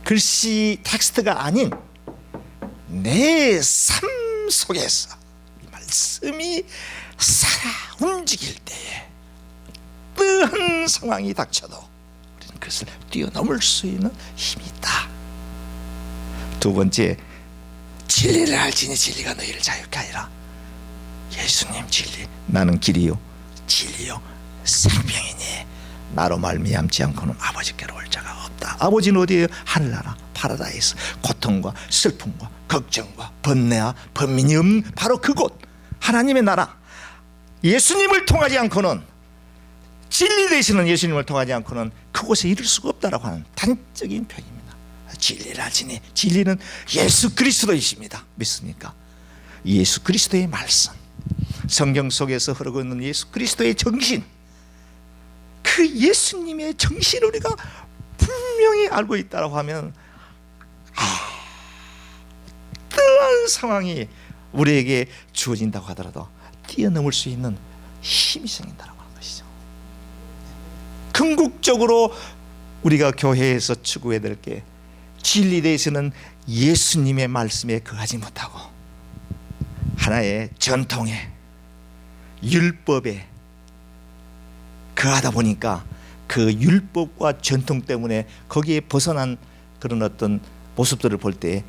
글씨 텍스트가 아닌 내 삶 속에서 이 말씀이 살아 움직일 때에 어떠한 상황이 닥쳐도 우리는 그것을 뛰어넘을 수 있는 힘이 있다. 두 번째, 진리를 알지니 진리가 너희를 자유케 하리라. 예수님 진리, 나는 길이요 진리요 생명이니 나로 말미암지 않고는 아버지께로 올 자가 없다. 아버지는 어디에요? 하늘나라 파라다이스. 고통과 슬픔과 걱정과 번뇌와 번민이 없는 바로 그곳, 하나님의 나라. 예수님을 통하지 않고는, 진리 되시는 예수님을 통하지 않고는 그곳에 이를 수가 없다라고 하는 단적인 표현입니다. 진리를 알지니, 진리는 예수 그리스도이십니다. 믿습니까? 예수 그리스도의 말씀, 성경 속에서 흐르고 있는 예수 그리스도의 정신, 그 예수님의 정신을 우리가 분명히 알고 있다고 하면 어떠한 상황이 우리에게 주어진다고 하더라도 뛰어넘을 수 있는 힘이 생긴다고 하는 것이죠. 궁극적으로 우리가 교회에서 추구해야 될 게, 진리 되시는 예수님의 말씀에 거하지 못하고 하나의 전통에, 율법에 거하다 보니까 그 율법과 전통 때문에 거기에 벗어난 그런 어떤 모습들을 볼 때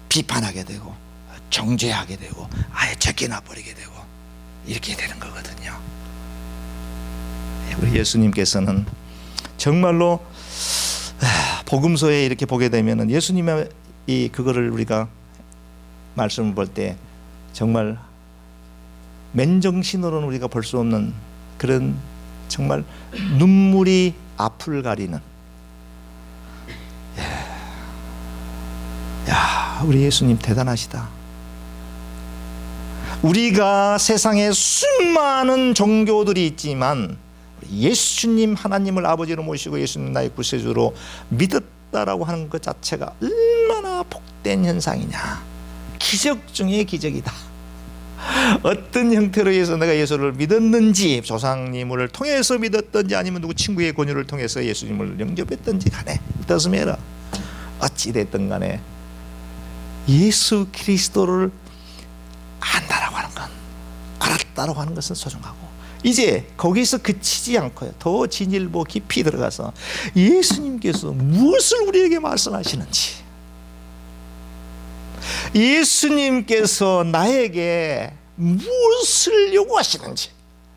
비판하게 되고 정죄하게 되고 아예 제껴놔 버리게 되고 이렇게 되는 거거든요. 우리 예수님께서는 정말로 복음서에 이렇게 보게 되면은 예수님의 이 그거를 우리가 말씀을 볼 때 정말 맨정신으로는 우리가 볼 수 없는 그런 정말 눈물이 앞을 가리는, 야, 우리 예수님 대단하시다. 우리가 세상에 수많은 종교들이 있지만 예수님 하나님을 아버지로 모시고 예수님 나의 구세주로 믿었다라고 하는 것 자체가 얼마나 복된 현상이냐. 기적 중에 기적이다. 어떤 형태로 해서 내가 예수를 믿었는지, 조상님을 통해서 믿었든지 아니면 누구 친구의 권유를 통해서 예수님을 영접했든지 간에, doesn't matter. 어찌 됐든 간에 예수 그리스도를 안다라고 하는 건, 알았다라고 하는 것은 소중하고, 이제 거기서 그치지 않고요, 더 진일보 깊이 들어가서 예수님께서 무엇을 우리에게 말씀하시는지, 예수님께서 나에게 무엇을 요구하시는지,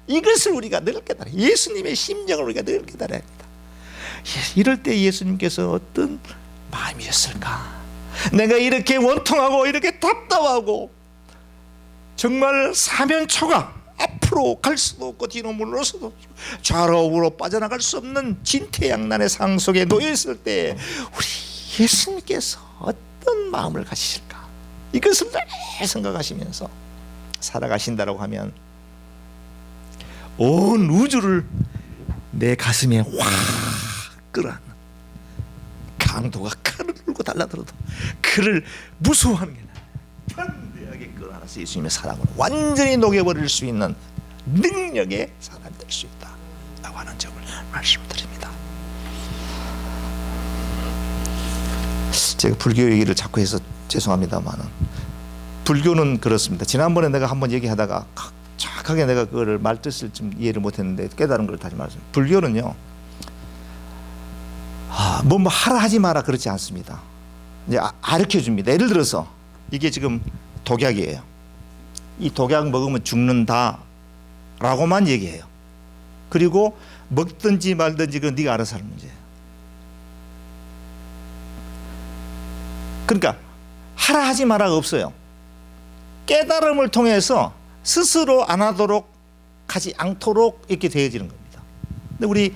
이것을 우리가 늘 깨달아야, 예수님의 심정을 우리가 늘 깨달아야 합니다. 이럴 때 예수님께서 어떤 마음이셨을까? 내가 이렇게 원통하고 이렇게 답답하고 정말 사면초가 앞으로 갈 수도 없고 뒤로 물러서도 좌로우로 빠져나갈 수 없는 진퇴양난의 상 속에 놓여있을 때 우리 예수님께서 어떤 마음을 가지실까? 이것을 늘 생각하시면서 살아가신다고 하면 온 우주를 내 가슴에 확 끌어안는, 강도가 칼을 들고 달라들어도 그를 무서워하는 게 아니라 편대하게 끌어안아서 예수님의 사랑을 완전히 녹여버릴 수 있는 능력의 사람이 될 수 있다라고 하는 점을 말씀드립니다. 제가 불교 얘기를 자꾸 해서 죄송합니다만은, 불교는 그렇습니다. 지난번에 내가 한번 얘기하다가 정확하게 내가 그거를 말뜻을 좀 이해를 못했는데 깨달은 걸 다시 말씀드립니다. 불교는요, 뭐 하라 하지 마라 그렇지 않습니다. 이제 가르쳐 줍니다. 예를 들어서 이게 지금 독약이에요. 이 독약 먹으면 죽는다라고만 얘기해요. 그리고 먹든지 말든지 그건 네가 알아서 하는 문제예요. 그러니까 하라 하지 마라가 없어요. 깨달음을 통해서 스스로 안 하도록 하지 않도록 이렇게 되어지는 겁니다. 근데 우리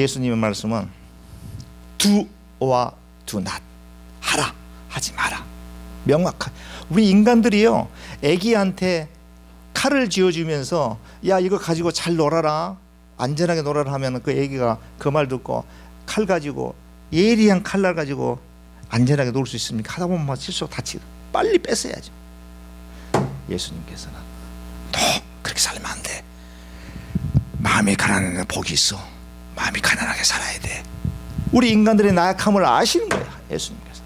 예수님의 말씀은 do와 do not, 하라 하지 마라, 명확하게. 우리 인간들이요, 애기한테 칼을 쥐어주면서 야 이거 가지고 잘 놀아라, 안전하게 놀아라 하면 그 애기가 그 말 듣고 칼 가지고, 예리한 칼날 가지고 안전하게 놀 수 있습니까? 하다 보면 실수로 다치고 빨리 뺏어야죠. 예수님께서는 너 그렇게 살면 안 돼. 마음이 가난한 복이 있어. 마음이 가난하게 살아야 돼. 우리 인간들의 나약함을 아시는 거예요. 예수님께서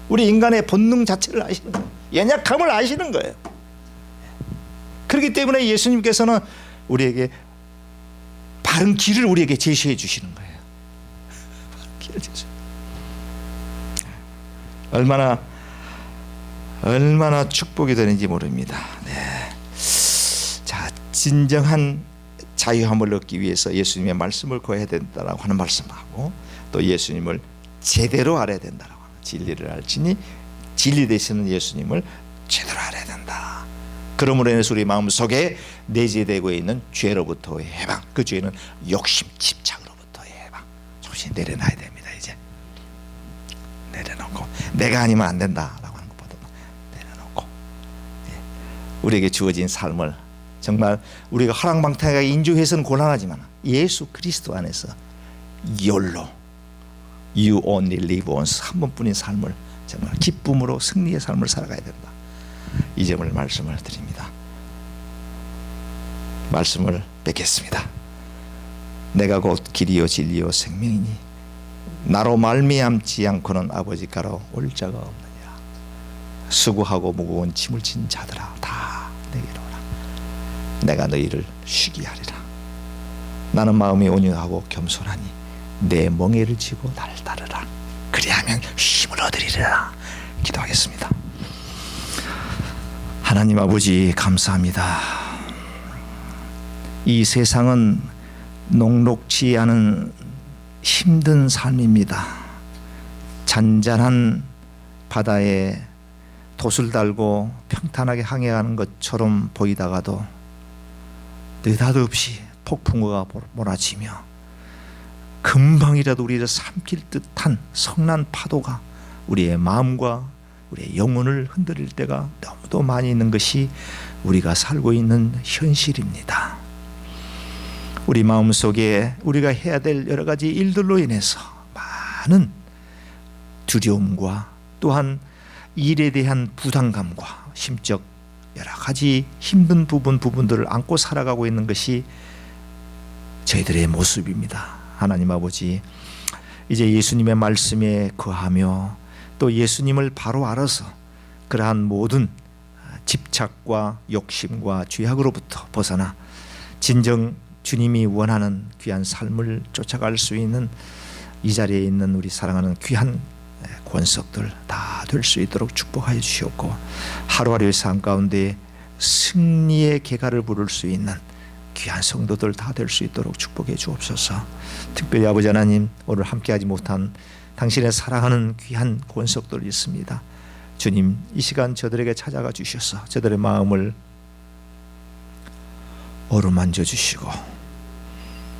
우리 인간의 본능 자체를 아시는 거예요. 연약함을 아시는 거예요. 그렇기 때문에 예수님께서는 우리에게 바른 길을 우리에게 제시해 주시는 거예요. 길을 제시해. 얼마나 축복이 되는지 모릅니다. 네. 자, 진정한 자유함을 얻기 위해서 예수님의 말씀을 구해야 된다라고 하는 말씀하고, 또 예수님을 제대로 알아야 된다라고 하는, 진리를 알지니 진리 되시는 예수님을 제대로 알아야 된다. 그러므로 인해서 우리 마음속에 내재되고 있는 죄로부터의 해방, 그 죄는 욕심, 집착으로부터의 해방, 조금씩 내려놔야 됩니다. 이제 내려놓고, 내가 아니면 안 된다라고 하는 것보다 내려놓고, 우리에게 주어진 삶을 정말 우리가 허랑방탕하게 인조해서는 곤란하지만 예수 그리스도 안에서 YOLO, You Only Live Once, 한 번뿐인 삶을 정말 기쁨으로 승리의 삶을 살아가야 된다. 이 점을 말씀을 드립니다. 말씀을 뵙겠습니다. 내가 곧 길이요 진리요 생명이니 나로 말미암지 않고는 아버지께로 올 자가 없느니라. 수고하고 무거운 짐을 진 자들아 다 내게로 오라. 내가 너희를 쉬게 하리라. 나는 마음이 온유하고 겸손하니 내 멍에를 지고 나를 따르라. 그리하면 힘을 얻으리라. 기도하겠습니다. 하나님 아버지 감사합니다. 이 세상은 녹록지 않은 힘든 삶입니다. 잔잔한 바다에 돛을 달고 평탄하게 항해하는 것처럼 보이다가도 느닷없이 폭풍우가 몰아치며 금방이라도 우리를 삼킬 듯한 성난 파도가 우리의 마음과 우리의 영혼을 흔들릴 때가 너무도 많이 있는 것이 우리가 살고 있는 현실입니다. 우리 마음속에 우리가 해야 될 여러 가지 일들로 인해서 많은 두려움과 또한 일에 대한 부담감과 심적 여러 가지 힘든 부분들을 안고 살아가고 있는 것이 저희들의 모습입니다. 하나님 아버지, 이제 예수님의 말씀에 거하며 또 예수님을 바로 알아서 그러한 모든 집착과 욕심과 죄악으로부터 벗어나 진정 주님이 원하는 귀한 삶을 쫓아갈 수 있는 이 자리에 있는 우리 사랑하는 귀한 권석들 다 될 수 있도록 축복하여 주시옵고, 하루하루의 삶 가운데 승리의 계가를 부를 수 있는 귀한 성도들 다 될 수 있도록 축복해 주옵소서. 특별히 아버지 하나님, 오늘 함께하지 못한 당신의 사랑하는 귀한 권석들 있습니다. 주님, 이 시간 저들에게 찾아가 주셔서 저들의 마음을 어루만져 주시고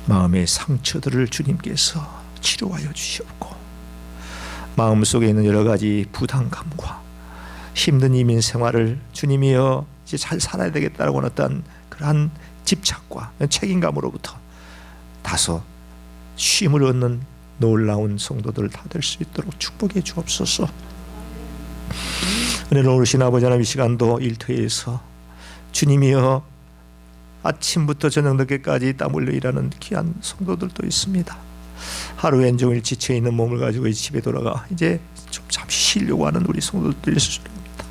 마음의 상처들을 주님께서 치료하여 주시옵고, 마음속에 있는 여러 가지 부담감과 힘든 이민 생활을 주님이여 이제 잘 살아야 되겠다라고 하는 어떤 그러한 집착과 책임감으로부터 다소 쉼을 얻는 놀라운 성도들 다 될 수 있도록 축복해 주옵소서. 은혜로우신 아버지 하나님, 이 시간도 일터에서 주님이여 아침부터 저녁 늦게까지 땀 흘려 일하는 귀한 성도들도 있습니다. 하루 온종일 지쳐있는 몸을 가지고 집에 돌아가 이제 좀 잠시 쉬려고 하는 우리 성도들도 있을 겁니다.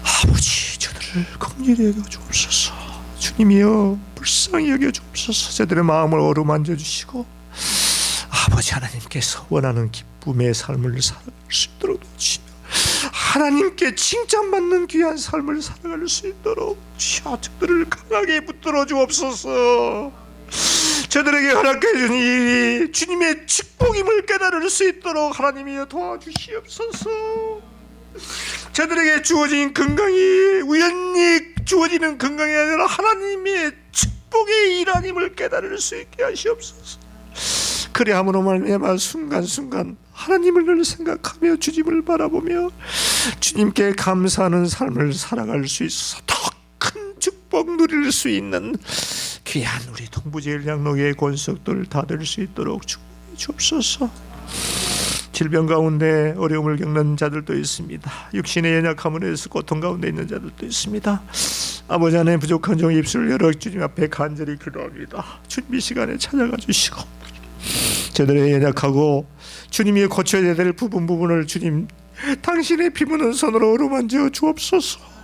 아버지, 저들을 긍휼히 여겨 주옵소서. 주님이여 불쌍히 여겨 주옵소서. 저들의 마음을 어루만져 주시고 아버지 하나님께서 원하는 기쁨의 삶을 살아갈 수 있도록 도와주시며 하나님께 칭찬받는 귀한 삶을 살아갈 수 있도록 저들을 강하게 붙들어 주옵소서. 저들에게 허락해 주신 일이 주님의 축복임을 깨달을 수 있도록 하나님이여 도와주시옵소서. 저들에게 주어진 건강이 우연히 주어지는 건강이 아니라 하나님의 축복의 일환임을 깨달을 수 있게 하시옵소서. 그리함으로 말미암아 순간순간 하나님을 늘 생각하며 주님을 바라보며 주님께 감사하는 삶을 살아갈 수 있어서 더 큰 축복 누릴 수 있는 귀한 우리 동부제일장로교의 권석들 다 될 수 있도록 축복해 주옵소서. 질병 가운데 어려움을 겪는 자들도 있습니다. 육신의 연약함으로 해서 고통 가운데 있는 자들도 있습니다. 아버지 하나님, 부족한 종 입술을 열어 주님 앞에 간절히 기도합니다. 주님 이 시간에 찾아가 주시고 저들의 연약하고 주님이 고쳐야 될 부분을 주님 당신의 피 묻은 손으로 어루만져 주옵소서.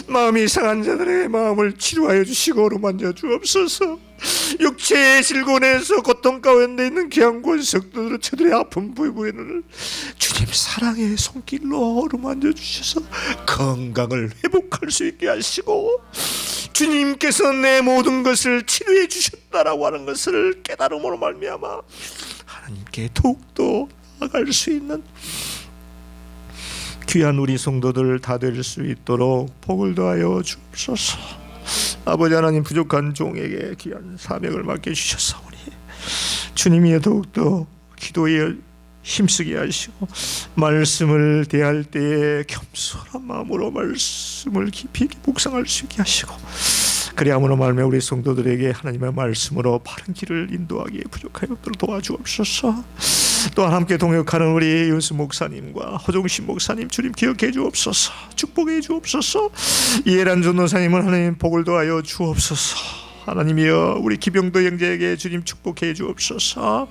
마음이 상한 자들의 마음을 치료하여 주시고 어루만져 주옵소서. 육체의 질곤에서 고통 가운데 있는 귀한 권석들은 저들의 아픈 부분을 주님 사랑의 손길로 어루만져 주셔서 건강을 회복할 수 있게 하시고 주님께서 내 모든 것을 치료해 주셨다라고 하는 것을 깨달음으로 말미암아 하나님께 더욱더 나아갈 수 있는 귀한 우리 성도들 다 될 수 있도록 복을 더하여 주옵소서. 아버지 하나님, 부족한 종에게 귀한 사명을 맡겨주셨사오니 주님이 더욱더 기도에 힘쓰게 하시고 말씀을 대할 때에 겸손한 마음으로 말씀을 깊이 묵상할 수 있게 하시고 그리함으로 말미암아 우리 성도들에게 하나님의 말씀으로 바른 길을 인도하기에 부족한 것들을 도와주옵소서. 또한 함께 동역하는 우리 윤수 목사님과 허종신 목사님 주님 기억해 주옵소서. 축복해 주옵소서. 이해란 전도사님은 하나님 복을 더하여 주옵소서. 하나님이여 우리 기병도 형제에게 주님 축복해 주옵소서.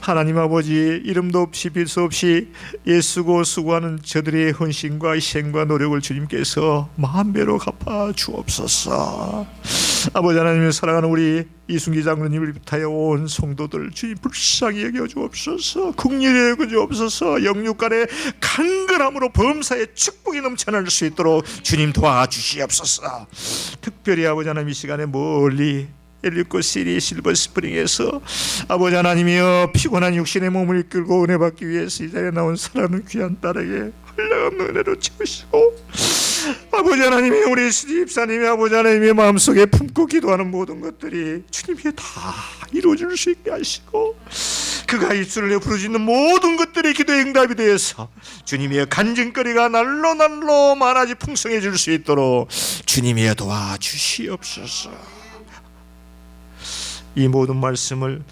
하나님 아버지, 이름도 없이 빌수 없이 애쓰고 수고하는 저들의 헌신과 희생과 노력을 주님께서 만배로 갚아 주옵소서. 아버지 하나님의 사랑하는 우리 이순기 장로님을 비롯하여 온 성도들 주님 불쌍히 여겨 주옵소서. 긍휼히 여겨 주옵소서. 영육간의 간절함으로 범사의 축복이 넘쳐날 수 있도록 주님 도와주시옵소서. 특별히 아버지 하나님 이 시간에 멀리 엘리코 시리 실버 스프링에서 아버지 하나님이여 피곤한 육신의 몸을 이끌고 은혜 받기 위해서 이 자리에 나온 사랑하는 귀한 딸에게 한량없는 은혜로 채우시고 아버지 하나님이 우리 집사님이 아버지 하나님의 마음속에 품고 기도하는 모든 것들이 주님이 다 이루어질 수 있게 하시고 그가 입술을 부르짖는 모든 것들이 기도의 응답이 되어서 주님의 간증거리가 날로 날로 많아지 풍성해질 수 있도록 주님이 도와주시옵소서. 이 모든 말씀을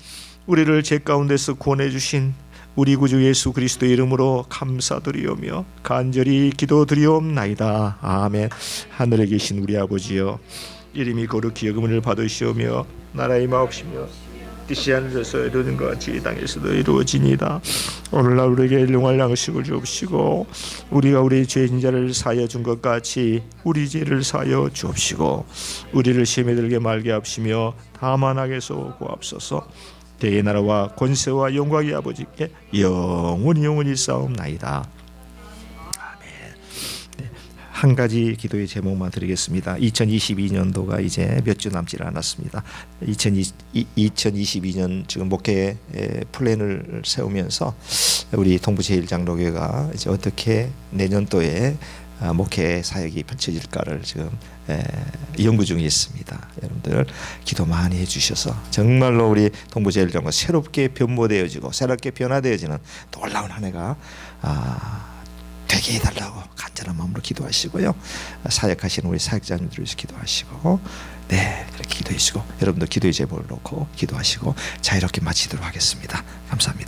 우리를 죄 가운데서 구원해 주신 우리 구주 예수 그리스도의 이름으로 감사드리오며 간절히 기도드리옵나이다. 아멘. 하늘에 계신 우리 아버지여, 이름이 거룩히 여김을 받으시오며 나라의 마옵시며 뜻이 하늘에서 이루어진 것 같이 이 땅에서도 이루어지니이다. 오늘날 우리에게 일용할 양식을 주옵시고 우리가 우리 죄진 자를 사하여 준 것 같이 우리 죄를 사하여 주옵시고 우리를 시험에 들게 말게 하옵시며 다만 악에서 구하옵소서. 대의 나라와 권세와 영광이 아버지께 영원히 싸움나이다. 한 가지 기도의 제목만 드리겠습니다. 2022년도가 이제 몇 주 남지 않았습니다. 2022년 지금 목회 플랜을 세우면서 우리 동부제일장로교회가 이제 어떻게 내년도에 목회 사역이 펼쳐질까를 지금 연구 중에 있습니다. 여러분들 기도 많이 해주셔서 정말로 우리 동부제일장로 새롭게 변모되어지고 새롭게 변화되어지는 놀라운 한 해가 되게 해달라고 간절한 마음으로 기도하시고요. 사역하시는 우리 사역자님들을 위해서 기도하시고 그렇게 기도해 주시고 여러분도 기도의 제목을 놓고 기도하시고 자유롭게 마치도록 하겠습니다. 감사합니다.